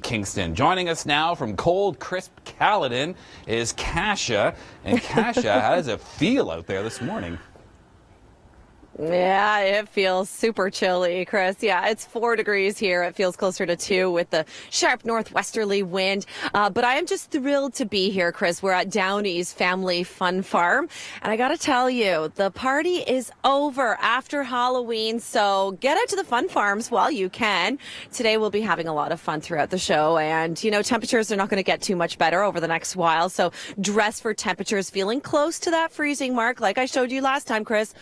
Kingston. Joining us now from cold, crisp Caledon is Kasia. And Kasia, how does it feel out there this morning? Yeah, it feels super chilly, Chris. Yeah, it's 4 degrees here. It feels closer to 2 with the sharp northwesterly wind. But I am just thrilled to be here, Chris. We're at Downeys Family Fun Farm. And I got to tell you, the party is over after Halloween. So get out to the fun farms while you can. Today we'll be having a lot of fun throughout the show. And, you know, temperatures are not going to get too much better over the next while. So dress for temperatures feeling close to that freezing mark like I showed you last time, Chris.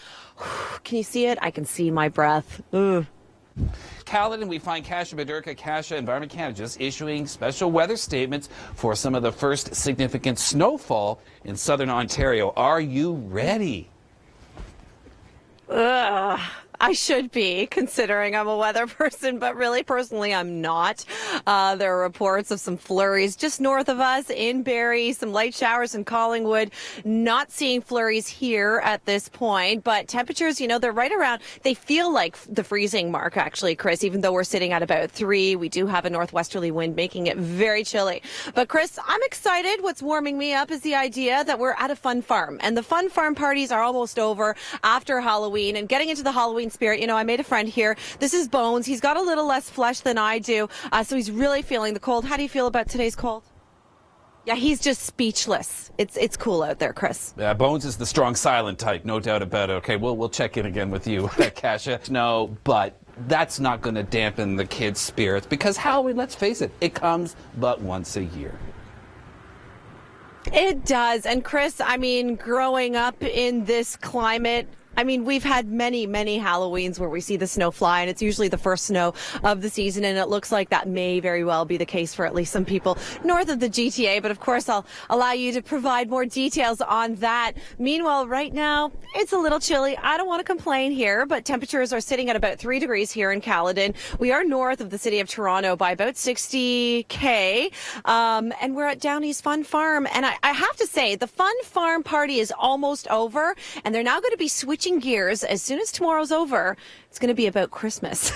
Can you see it? I can see my breath. Ugh. Caledon, we find Kasia Bodurka, Kasia, Environment Canada, just issuing special weather statements for some of the first significant snowfall in southern Ontario. Are you ready? Ugh. I should be, considering I'm a weather person, but really, personally, I'm not. There are reports of some flurries just north of us in Barrie, some light showers in Collingwood. Not seeing flurries here at this point, but temperatures, you know, they're right around, they feel like the freezing mark, actually, Chris, even though we're sitting at about 3. We do have a northwesterly wind making it very chilly. But, Chris, I'm excited. What's warming me up is the idea that we're at a fun farm, and the fun farm parties are almost over after Halloween, and getting into the Halloween spirit. You know, I made a friend here. This is Bones. He's got a little less flesh than I do, so he's really feeling the cold. How do you feel about today's cold? Yeah, he's just speechless. It's cool out there, Chris. Yeah, Bones is the strong, silent type, no doubt about it. Okay, we'll check in again with you, Kasia. No, but that's not going to dampen the kids' spirits because Halloween, let's face it, it comes but once a year. It does. And Chris, I mean, growing up in this climate, I mean, we've had many, many Halloweens where we see the snow fly, and it's usually the first snow of the season, and it looks like that may very well be the case for at least some people north of the GTA. But of course, I'll allow you to provide more details on that. Meanwhile, right now, it's a little chilly. I don't want to complain here, but temperatures are sitting at about 3 degrees here in Caledon. We are north of the city of Toronto by about 60K, and we're at Downeys Fun Farm. And I have to say, the Fun Farm party is almost over, and they're now going to be switching gears. As soon as tomorrow's over, it's going to be about Christmas.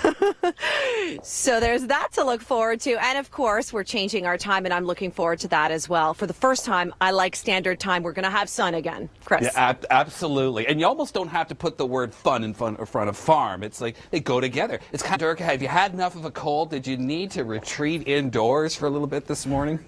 So there's that to look forward to. And of course, we're changing our time, and I'm looking forward to that as well. For the first time, I like standard time. We're going to have sun again, Chris. Yeah, absolutely. And you almost don't have to put the word fun in front of farm. It's like they go together. It's kind of, have you had enough of a cold? Did you need to retreat indoors for a little bit this morning?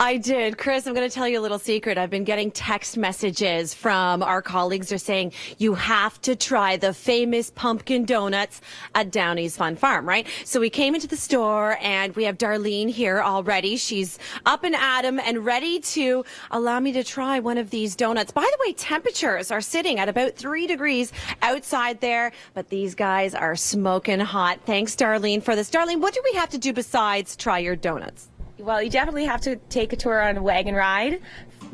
I did. Chris, I'm going to tell you a little secret. I've been getting text messages from our colleagues. They're saying you have to try the famous pumpkin donuts at Downeys Fun Farm, right? So we came into the store and we have Darlene here already. She's up and at 'em and ready to allow me to try one of these donuts. By the way, temperatures are sitting at about 3 degrees outside there, but these guys are smoking hot. Thanks, Darlene, for this. Darlene, what do we have to do besides try your donuts? Well, you definitely have to take a tour on a wagon ride,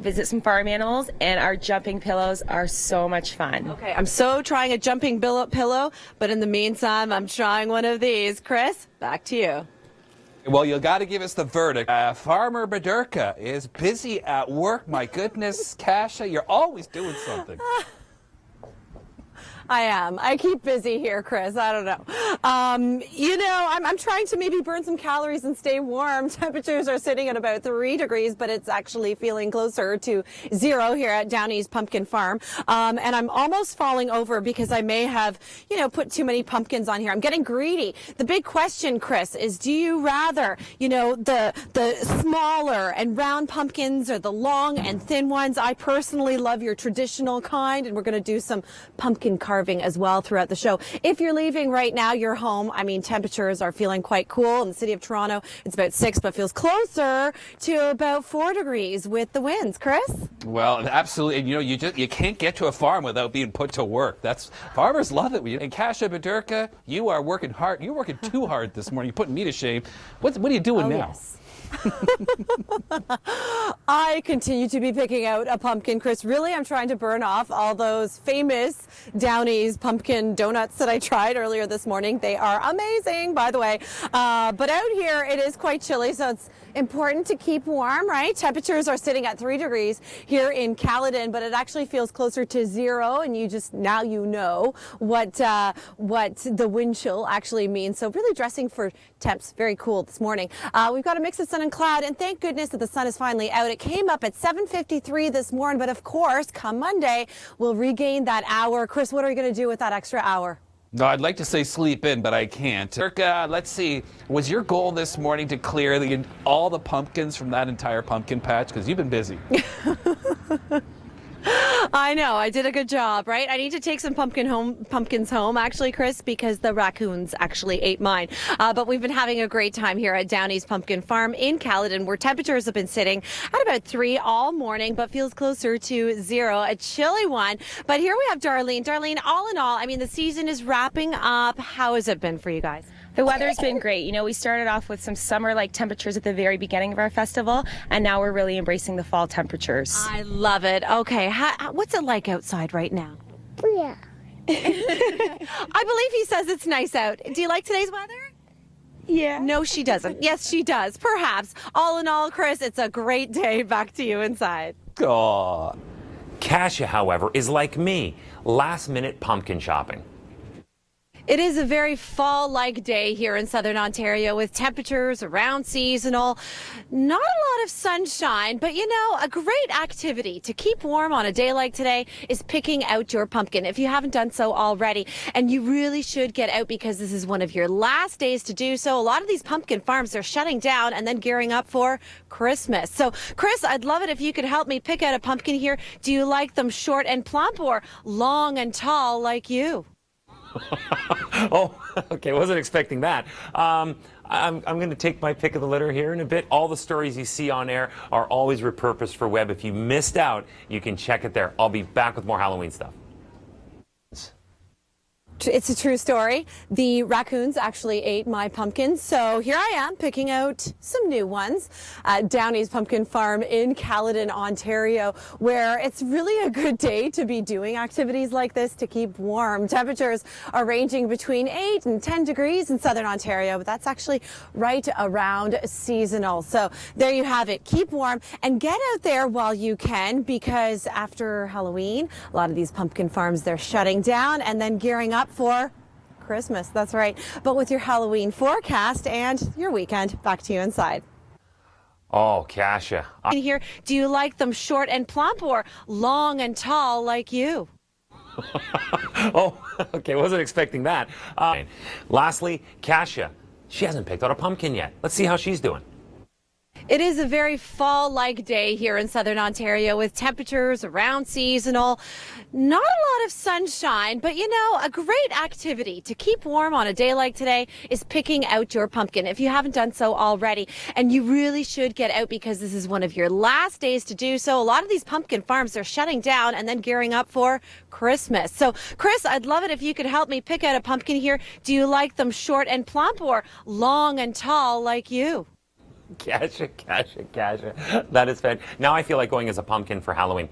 visit some farm animals, and our jumping pillows are so much fun. Okay, I'm so trying a jumping pillow, but in the meantime, I'm trying one of these. Chris, back to you. Well, you got to give us the verdict. Farmer Bodurka is busy at work. My goodness, Kasia, you're always doing something. I am. I keep busy here, Chris. I don't know. You know, I'm trying to maybe burn some calories and stay warm. Temperatures are sitting at about 3 degrees, but it's actually feeling closer to 0 here at Downeys Pumpkin Farm. And I'm almost falling over because I may have, you know, put too many pumpkins on here. I'm getting greedy. The big question, Chris, is do you rather, you know, the smaller and round pumpkins or the long and thin ones? I personally love your traditional kind, and we're going to do some pumpkin carving as well throughout the show. If you're leaving right now, you're home. I mean, temperatures are feeling quite cool. In the city of Toronto, it's about 6, but feels closer to about 4 degrees with the winds. Chris? Well, absolutely. And, you know, you can't get to a farm without being put to work. Farmers love it. And Kasia Bodurka, you are working hard. You're working too hard this morning. You're putting me to shame. What are you doing now? Yes. I continue to be picking out a pumpkin, Chris. Really, I'm trying to burn off all those famous Downeys pumpkin donuts that I tried earlier this morning. They are amazing, by the way. But out here, it is quite chilly, so it's important to keep warm, right? Temperatures are sitting at 3 degrees here in Caledon, but it actually feels closer to 0, and now you know what the wind chill actually means. So really dressing for temps, very cool this morning. We've got a mix of sun and cloud, and thank goodness that the sun is finally out. It came up at 7:53 this morning, but of course, come Monday, we'll regain that hour. Chris, what are we going to do with that extra hour? No, I'd like to say sleep in, but I can't. Bodurka, let's see. Was your goal this morning to clear all the pumpkins from that entire pumpkin patch? Because you've been busy. I know, I did a good job, right? I need to take some pumpkins home, actually, Chris, because the raccoons actually ate mine. But we've been having a great time here at Downeys Pumpkin Farm in Caledon, where temperatures have been sitting at about 3 all morning, but feels closer to 0, a chilly one. But here we have Darlene. Darlene, all in all, I mean, the season is wrapping up. How has it been for you guys? The weather's been great. You know, we started off with some summer-like temperatures at the very beginning of our festival, and now we're really embracing the fall temperatures. I love it. Okay, what's it like outside right now? Yeah. I believe he says it's nice out. Do you like today's weather? Yeah. No, she doesn't. Yes, she does. Perhaps. All in all, Chris, it's a great day. Back to you inside. Aw. Kasia, however, is like me, last-minute pumpkin shopping. It is a very fall-like day here in southern Ontario with temperatures around seasonal. Not a lot of sunshine, but you know, a great activity to keep warm on a day like today is picking out your pumpkin if you haven't done so already. And you really should get out because this is one of your last days to do so. A lot of these pumpkin farms are shutting down and then gearing up for Christmas. So, Chris, I'd love it if you could help me pick out a pumpkin here. Do you like them short and plump or long and tall like you? Oh, okay, wasn't expecting that. I'm going to take my pick of the litter here in a bit. All the stories you see on air are always repurposed for web. If you missed out, you can check it there. I'll be back with more Halloween stuff. It's a true story. The raccoons actually ate my pumpkins, so here I am picking out some new ones at Downeys Pumpkin Farm in Caledon, Ontario, where it's really a good day to be doing activities like this to keep warm. Temperatures are ranging between 8 and 10 degrees in southern Ontario, but that's actually right around seasonal. So there you have it. Keep warm and get out there while you can, because after Halloween, a lot of these pumpkin farms, they're shutting down and then gearing up for Christmas. That's right. But with your Halloween forecast and your weekend, back to you inside. Oh, Kasia. In here, do you like them short and plump or long and tall like you? Oh, okay, wasn't expecting that. Lastly, Kasia. She hasn't picked out a pumpkin yet. Let's see how she's doing. It is a very fall-like day here in southern Ontario with temperatures around seasonal. Not a lot of sunshine, but you know, a great activity to keep warm on a day like today is picking out your pumpkin if you haven't done so already. And you really should get out because this is one of your last days to do so. A lot of these pumpkin farms are shutting down and then gearing up for Christmas. So, Chris, I'd love it if you could help me pick out a pumpkin here. Do you like them short and plump or long and tall like you? Kasia. That is fantastic. Now I feel like going as a pumpkin for Halloween.